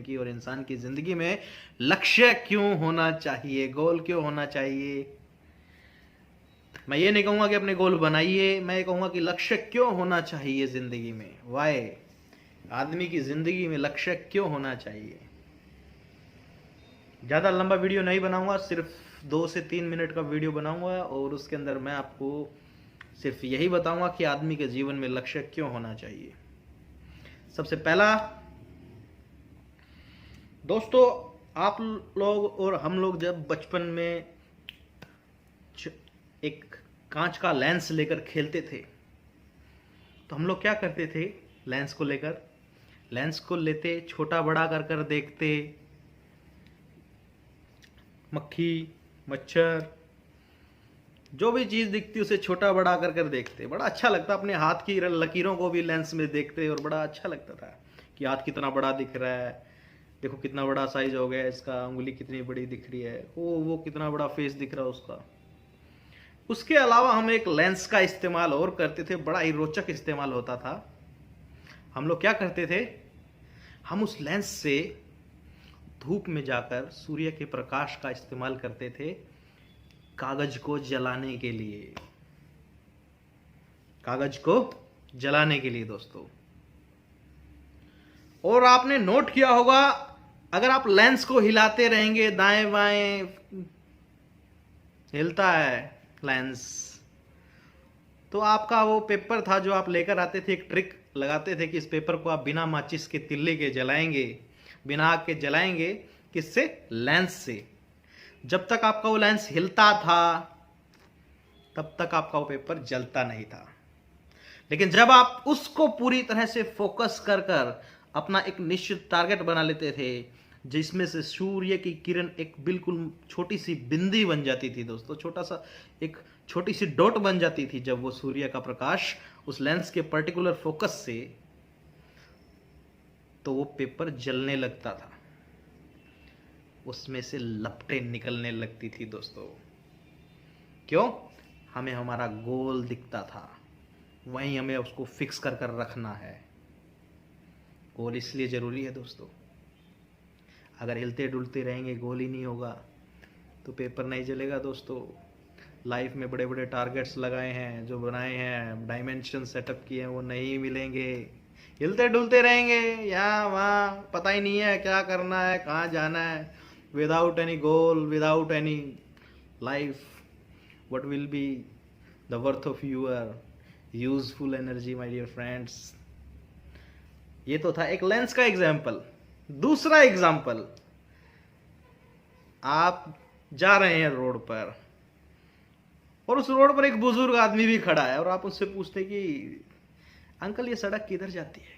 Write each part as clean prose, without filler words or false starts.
की और इंसान की जिंदगी में लक्ष्य क्यों होना चाहिए, गोल क्यों होना चाहिए। मैं ये नहीं कहूंगा कि अपने गोल बनाइए, मैं ये कहूंगा कि लक्ष्य क्यों होना चाहिए जिंदगी में। वाई, आदमी की जिंदगी में लक्ष्य क्यों होना चाहिए। ज़्यादा लंबा वीडियो नहीं बनाऊंगा, सिर्फ 2 से 3 मिनट का वीडियो बनाऊंगा और उसके अंदर मैं आपको सिर्फ यही बताऊंगा कि आदमी के जीवन में लक्ष्य क्यों होना चाहिए। सबसे पहला दोस्तों, आप लोग और हम लोग जब बचपन में एक कांच का लेंस लेकर खेलते थे तो हम लोग क्या करते थे, लेंस को लेते, छोटा बड़ा कर कर देखते, मक्खी मच्छर जो भी चीज़ दिखती उसे छोटा बड़ा कर कर देखते। बड़ा अच्छा लगता, अपने हाथ की लकीरों को भी लेंस में देखते और बड़ा अच्छा लगता था कि हाथ कितना बड़ा दिख रहा है, देखो कितना बड़ा साइज हो गया इसका, उंगली कितनी बड़ी दिख रही है, वो कितना बड़ा फेस दिख रहा है उसका। उसके अलावा हम एक लेंस का इस्तेमाल और करते थे, बड़ा ही रोचक इस्तेमाल होता था। हम लोग क्या करते थे, हम उस लेंस से धूप में जाकर सूर्य के प्रकाश का इस्तेमाल करते थे कागज को जलाने के लिए, दोस्तों। और आपने नोट किया होगा, अगर आप लेंस को हिलाते रहेंगे, दाएं बाएं हिलता है लेंस, तो आपका वो पेपर था जो आप लेकर आते थे, एक ट्रिक लगाते थे कि इस पेपर को आप बिना माचिस के तिल्ले के जलाएंगे, बिना आग के जलाएंगे, किससे, लेंस से। जब तक आपका वो लेंस हिलता था तब तक आपका वो पेपर जलता नहीं था। लेकिन जब आप उसको पूरी तरह से फोकस कर कर अपना एक निश्चित टारगेट बना लेते थे, जिसमें से सूर्य की किरण एक बिल्कुल छोटी सी बिंदी बन जाती थी दोस्तों, एक छोटी सी डॉट बन जाती थी, जब वो सूर्य का प्रकाश उस लेंस के पर्टिकुलर फोकस से, तो वो पेपर जलने लगता था, उसमें से लपटें निकलने लगती थी दोस्तों। क्यों? हमें हमारा गोल दिखता था, वहीं हमें उसको फिक्स कर कर रखना है। गोल इसलिए जरूरी है दोस्तों, अगर हिलते डुलते रहेंगे, गोल ही नहीं होगा तो पेपर नहीं जलेगा दोस्तों। लाइफ में बड़े बड़े टारगेट्स लगाए हैं, जो बनाए हैं, डायमेंशन सेटअप किए हैं, वो नहीं मिलेंगे। हिलते डुलते रहेंगे यहाँ वहाँ, पता ही नहीं है क्या करना है, कहाँ जाना है, without any goal, without any life, what will be the worth of your useful energy, my dear friends। ये तो था एक लेंस का एग्जाम्पल। दूसरा एग्जाम्पल, आप जा रहे हैं रोड पर और उस रोड पर एक बुजुर्ग आदमी भी खड़ा है और आप उससे पूछते कि अंकल ये सड़क किधर जाती है।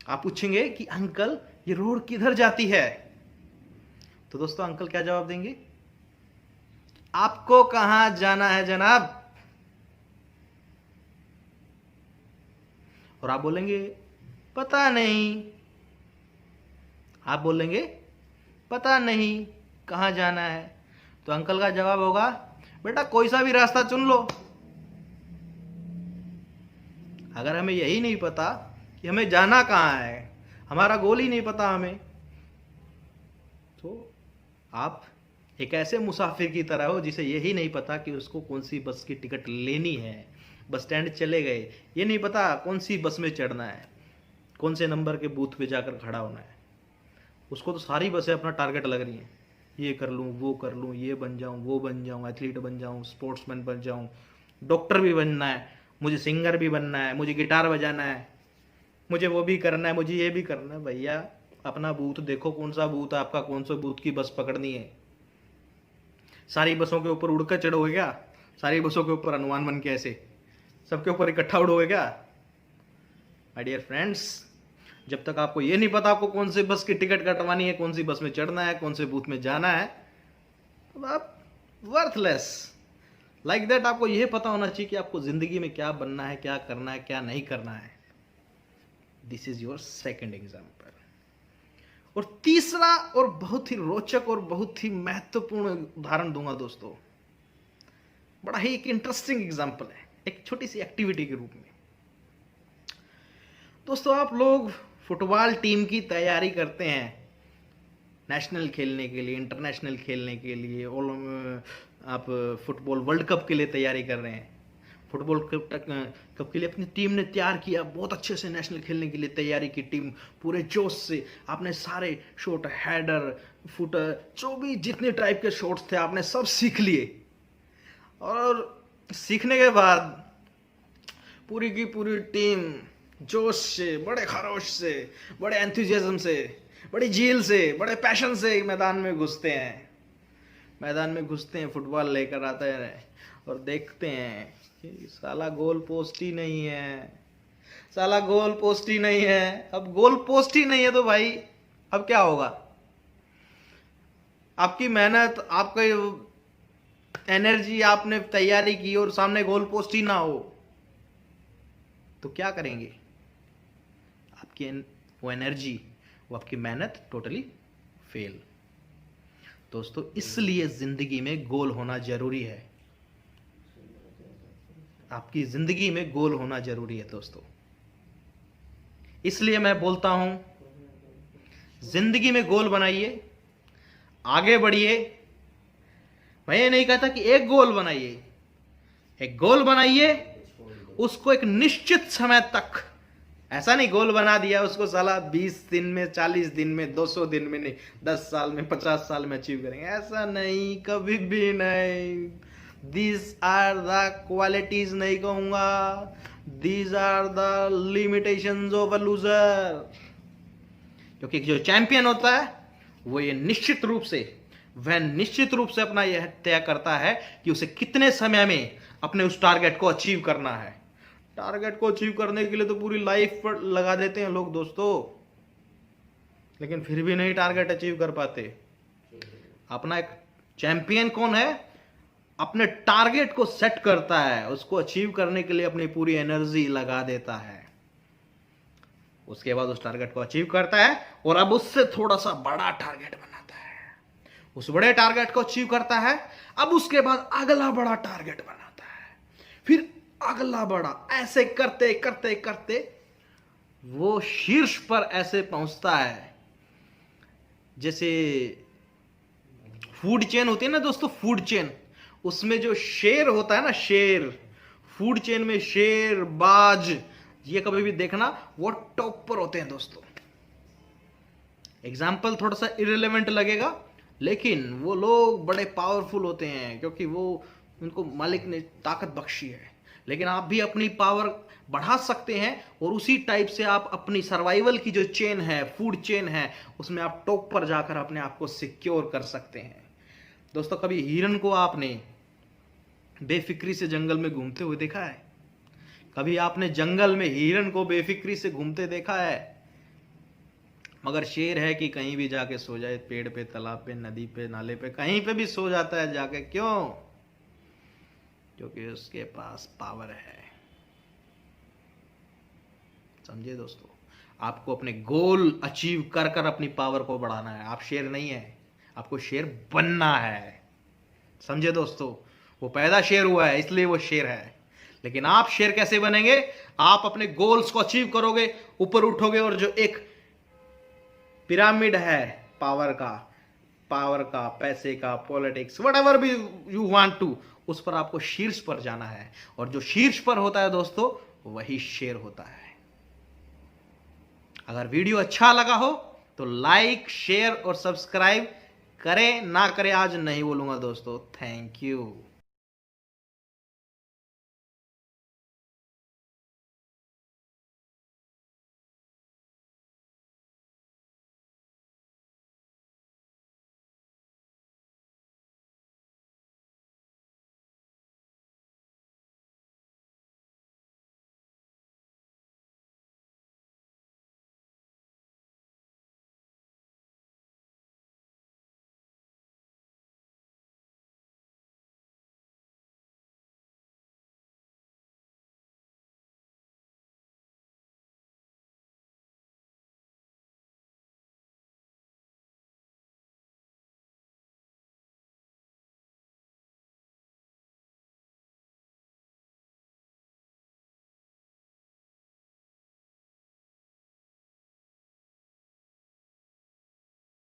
आप पूछेंगे कि अंकल ये रोड किधर जाती है, तो दोस्तों अंकल क्या जवाब देंगे, आपको कहां जाना है जनाब। और आप बोलेंगे पता नहीं, पता नहीं कहां जाना है, तो अंकल का जवाब होगा, बेटा कोई सा भी रास्ता चुन लो। अगर हमें यही नहीं पता कि हमें जाना कहां है, हमारा गोल ही नहीं पता हमें, तो आप एक ऐसे मुसाफिर की तरह हो जिसे यही नहीं पता कि उसको कौन सी बस की टिकट लेनी है। बस स्टैंड चले गए, ये नहीं पता कौन सी बस में चढ़ना है, कौन से नंबर के बूथ पे जाकर खड़ा होना है। उसको तो सारी बसें अपना टारगेट लग रही हैं, ये कर लूँ, वो कर लूँ, ये बन जाऊँ, वो बन जाऊँ, एथलीट बन जाऊँ, स्पोर्ट्समैन बन जाऊँ, डॉक्टर भी बनना है, मुझे सिंगर भी बनना है, मुझे गिटार बजाना है, मुझे वो भी करना है, मुझे ये भी करना है। भैया अपना बूथ देखो, कौन सा बूथ है आपका, कौन सा बूथ की बस पकड़नी है। सारी बसों के ऊपर उड़कर चढ़ोगे क्या, सारी बसों के ऊपर अनुमान बन के ऐसे सबके ऊपर इकट्ठा उड़ोगे क्या। माय डियर फ्रेंड्स, जब तक आपको ये नहीं पता आपको कौन सी बस की टिकट कटवानी है, कौन सी बस में चढ़ना है, कौन से बूथ में जाना है, तो आप वर्थलेस। लाइक दैट आपको यह पता होना चाहिए कि आपको जिंदगी में क्या बनना है, क्या करना है, क्या नहीं करना है। This is your second example. और तीसरा और बहुत ही रोचक और बहुत ही महत्वपूर्ण उदाहरण दूंगा दोस्तों, बड़ा ही एक इंटरेस्टिंग एग्जाम्पल है, एक छोटी सी एक्टिविटी के रूप में। दोस्तों आप लोग फुटबॉल टीम की तैयारी करते हैं नेशनल खेलने के लिए, इंटरनेशनल खेलने के लिए, आप फुटबॉल वर्ल्ड कप के लिए तैयारी कर रहे हैं। फुटबॉल कप के लिए अपनी टीम ने तैयार किया, बहुत अच्छे से नेशनल खेलने के लिए तैयारी की टीम पूरे जोश से। आपने सारे शॉट, हेडर, फुटर, जो भी जितने टाइप के शॉट्स थे आपने सब सीख लिए। और सीखने के बाद पूरी की पूरी टीम जोश से, बड़े खरोश से, बड़े एंथुजियाज्म से, बड़ी झील से, बड़े पैशन से मैदान में घुसते हैं। मैदान में घुसते हैं, फुटबॉल लेकर आते हैं और देखते हैं कि साला गोल पोस्ट ही नहीं है, साला गोल पोस्ट ही नहीं है। अब गोल पोस्ट ही नहीं है तो भाई अब क्या होगा? आपकी मेहनत, आपका एनर्जी, आपने तैयारी की और सामने गोल पोस्ट ही ना हो तो क्या करेंगे? आपकी वो एनर्जी, वो आपकी मेहनत टोटली फेल। दोस्तों, इसलिए जिंदगी में गोल होना जरूरी है। आपकी जिंदगी में गोल होना जरूरी है दोस्तों। इसलिए मैं बोलता हूं, जिंदगी में गोल बनाइए, आगे बढ़िए। मैं ये नहीं कहता कि एक गोल बनाइए, एक गोल बनाइए, उसको एक निश्चित समय तक, ऐसा नहीं गोल बना दिया उसको साला 20 दिन में, 40 दिन में, 200 दिन में नहीं, 10 साल में, 50 साल में अचीव करेंगे, ऐसा नहीं, कभी भी नहीं। दीज आर द क्वालिटीज नहीं कहूंगा, these are the limitations of a loser. क्योंकि जो चैंपियन होता है वो ये निश्चित रूप से अपना यह तय करता है कि उसे कितने समय में अपने उस टारगेट को अचीव करना है। टारगेट को अचीव करने के लिए तो पूरी लाइफ पर लगा देते हैं लोग दोस्तों, लेकिन फिर भी नहीं टारगेट अचीव कर पाते। अपना एक चैंपियन कौन है? अपने टारगेट को सेट करता है, उसको अचीव करने के लिए अपनी पूरी एनर्जी लगा देता है, उसके बाद उस टारगेट को अचीव करता है और अब उससे थोड़ा सा बड़ा टारगेट बनाता है, उस बड़े टारगेट को अचीव करता है, अब उसके बाद अगला बड़ा टारगेट बनाता है, फिर अगला बड़ा, ऐसे करते करते करते वो शीर्ष पर ऐसे पहुंचता है। जैसे फूड चेन होती है ना दोस्तों, फूड चेन, उसमें जो शेर होता है ना, शेर, फूड चेन में शेर, बाज, ये कभी भी देखना वो टॉप पर होते हैं दोस्तों। एग्जाम्पल थोड़ा सा इररिलेवेंट लगेगा, लेकिन वो लोग बड़े पावरफुल होते हैं क्योंकि वो, उनको मालिक ने ताकत बख्शी है। लेकिन आप भी अपनी पावर बढ़ा सकते हैं और उसी टाइप से आप अपनी सर्वाइवल की जो चेन है, फूड चेन है, उसमें आप टॉप पर जाकर अपने आप को सिक्योर कर सकते हैं। दोस्तों, कभी हिरन को आपने बेफिक्री से जंगल में घूमते हुए देखा है? कभी आपने जंगल में हिरन को बेफिक्री से घूमते देखा है? मगर शेर है कि कहीं भी जाके सो जाए, पेड़ पे, तालाब पे, नदी पे, नाले पे, कहीं पे भी सो जाता है जाके। क्यों? क्योंकि उसके पास पावर है। समझे दोस्तों? आपको अपने गोल अचीव कर कर अपनी पावर को बढ़ाना है। आप शेर नहीं है, आपको शेर बनना है। समझे दोस्तों? वो पैदा शेर हुआ है इसलिए वो शेर है, लेकिन आप शेर कैसे बनेंगे? आप अपने गोल्स को अचीव करोगे, ऊपर उठोगे और जो एक पिरामिड है पावर का, पैसे का, पॉलिटिक्स, व्हाटएवर भी यू वांट टू, उस पर आपको शीर्ष पर जाना है। और जो शीर्ष पर होता है दोस्तों, वही शेर होता है। अगर वीडियो अच्छा लगा हो तो लाइक, शेयर और सब्सक्राइब करें, ना करें आज नहीं बोलूंगा दोस्तों। Thank you.